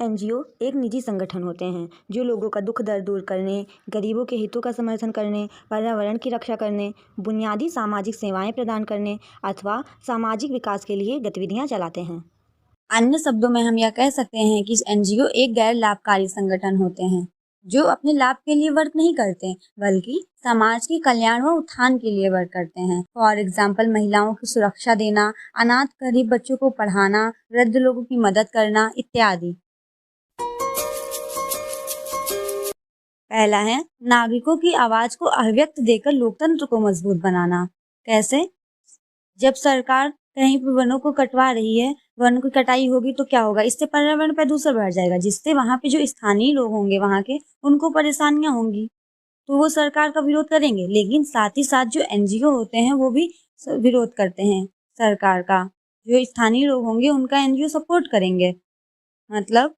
NGO एक निजी संगठन होते हैं जो लोगों का दुख दर्द दूर करने, गरीबों के हितों का समर्थन करने, पर्यावरण की रक्षा करने, बुनियादी सामाजिक सेवाएं प्रदान करने अथवा सामाजिक विकास के लिए गतिविधियां चलाते हैं। अन्य शब्दों में हम यह कह सकते हैं कि एनजीओ एक गैर लाभकारी संगठन होते हैं जो अपने लाभ के लिए वर्क नहीं करते बल्कि समाज के कल्याण व उत्थान के लिए वर्क करते हैं। फॉर एग्जाम्पल, महिलाओं की सुरक्षा देना, अनाथ गरीब बच्चों को पढ़ाना, वृद्ध लोगों की मदद करना इत्यादि। पहला है नागरिकों की आवाज को अभिव्यक्त देकर लोकतंत्र को मजबूत बनाना। कैसे? जब सरकार कहीं पर वनों को कटवा रही है, वनों की कटाई होगी तो क्या होगा, इससे पर्यावरण प्रदूषण बढ़ जाएगा, जिससे वहां पे जो स्थानीय लोग होंगे वहां के, उनको परेशानियां होंगी, तो वो सरकार का विरोध करेंगे। लेकिन साथ ही साथ जो एनजीओ होते हैं वो भी विरोध करते हैं सरकार का। जो स्थानीय लोग होंगे उनका एनजीओ सपोर्ट करेंगे। मतलब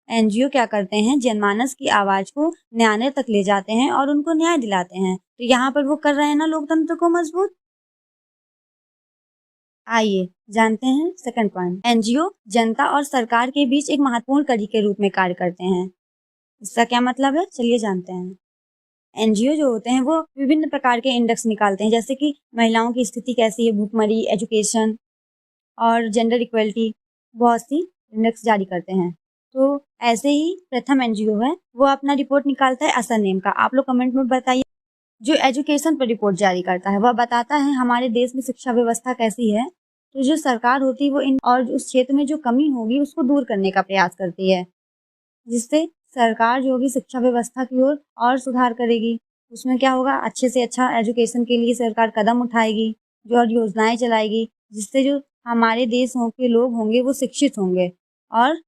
एनजीओ क्या करते हैं, जनमानस की आवाज को न्याय तक ले जाते हैं और उनको न्याय दिलाते हैं। तो यहाँ पर वो कर रहे हैं ना लोकतंत्र को मजबूत। आइए जानते हैं सेकंड पॉइंट। एनजीओ जनता और सरकार के बीच एक महत्वपूर्ण कड़ी के रूप में कार्य करते हैं। इसका क्या मतलब है, चलिए जानते हैं। एनजीओ जो होते हैं वो विभिन्न प्रकार के इंडेक्स निकालते हैं, जैसे कि महिलाओं की स्थिति कैसी है, भुखमरी, एजुकेशन और जेंडर इक्वलिटी, बहुत सी इंडेक्स जारी करते हैं। तो ऐसे ही प्रथम एनजीओ है वो अपना रिपोर्ट निकालता है असर नेम का। आप लोग कमेंट में बताइए। जो एजुकेशन पर रिपोर्ट जारी करता है वह बताता है हमारे देश में शिक्षा व्यवस्था कैसी है। तो जो सरकार होती है वो इन और उस क्षेत्र में जो कमी होगी उसको दूर करने का प्रयास करती है, जिससे सरकार जो होगी शिक्षा व्यवस्था की ओर और सुधार करेगी। उसमें क्या होगा, अच्छे से अच्छा एजुकेशन के लिए सरकार कदम उठाएगी, जो और योजनाएं चलाएगी, जिससे जो हमारे देश के लोग होंगे वो शिक्षित होंगे और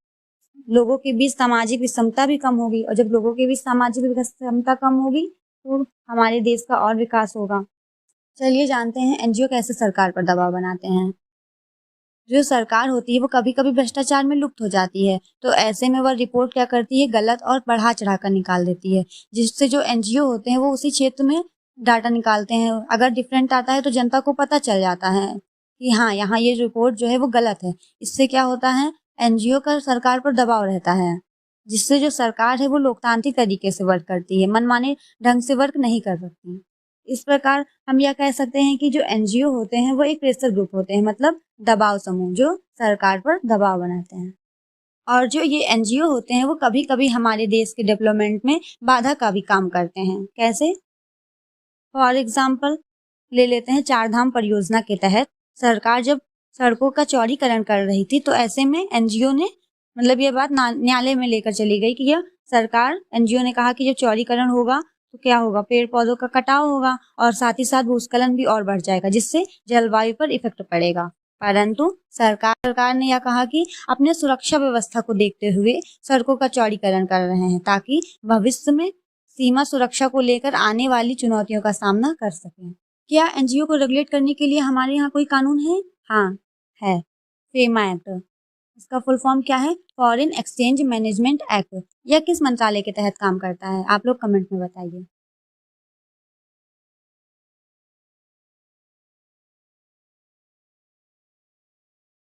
लोगों के बीच सामाजिक विषमता भी कम होगी। और जब लोगों के बीच सामाजिक विषमता कम होगी तो हमारे देश का और विकास होगा। चलिए जानते हैं एनजीओ कैसे सरकार पर दबाव बनाते हैं। जो सरकार होती है वो कभी कभी भ्रष्टाचार में लुप्त हो जाती है, तो ऐसे में वह रिपोर्ट क्या करती है, गलत और बढ़ा चढ़ा कर निकाल देती है, जिससे जो एनजीओ होते हैं वो उसी क्षेत्र में डाटा निकालते हैं। अगर डिफरेंट आता है तो जनता को पता चल जाता है कि हाँ, यहाँ ये रिपोर्ट जो है वो गलत है। इससे क्या होता है, एनजीओ का सरकार पर दबाव रहता है, जिससे जो सरकार है वो लोकतांत्रिक तरीके से वर्क करती है, मनमाने ढंग से वर्क नहीं कर सकती। इस प्रकार हम यह कह सकते हैं कि जो एनजीओ होते हैं वो एक प्रेशर ग्रुप होते हैं, मतलब दबाव समूह जो सरकार पर दबाव बनाते हैं। और जो ये एनजीओ होते हैं वो कभी कभी हमारे देश के डेवलपमेंट में बाधा का भी काम करते हैं। कैसे? फॉर एग्जाम्पल ले लेते हैं, चार धाम परियोजना के तहत सरकार जब सड़कों का चौड़ीकरण कर रही थी तो ऐसे में एनजीओ ने, मतलब ये बात न्यायालय में लेकर चली गई कि यह सरकार, एनजीओ ने कहा कि जब चौड़ीकरण होगा तो क्या होगा, पेड़ पौधों का कटाव होगा और साथ ही साथ भूस्खलन भी और बढ़ जाएगा, जिससे जलवायु पर इफेक्ट पड़ेगा। परंतु सरकार ने यह कहा कि अपने सुरक्षा व्यवस्था को देखते हुए सड़कों का चौड़ीकरण कर रहे हैं ताकि भविष्य में सीमा सुरक्षा को लेकर आने वाली चुनौतियों का सामना कर सकें। क्या एनजीओ को रेगुलेट करने के लिए हमारे यहाँ कोई कानून है? हाँ है, फेमा एक्ट। इसका फुल फॉर्म क्या है? Foreign exchange management act. यह किस मंत्रालय के तहत काम करता है? आप लोग कमेंट में बताइए।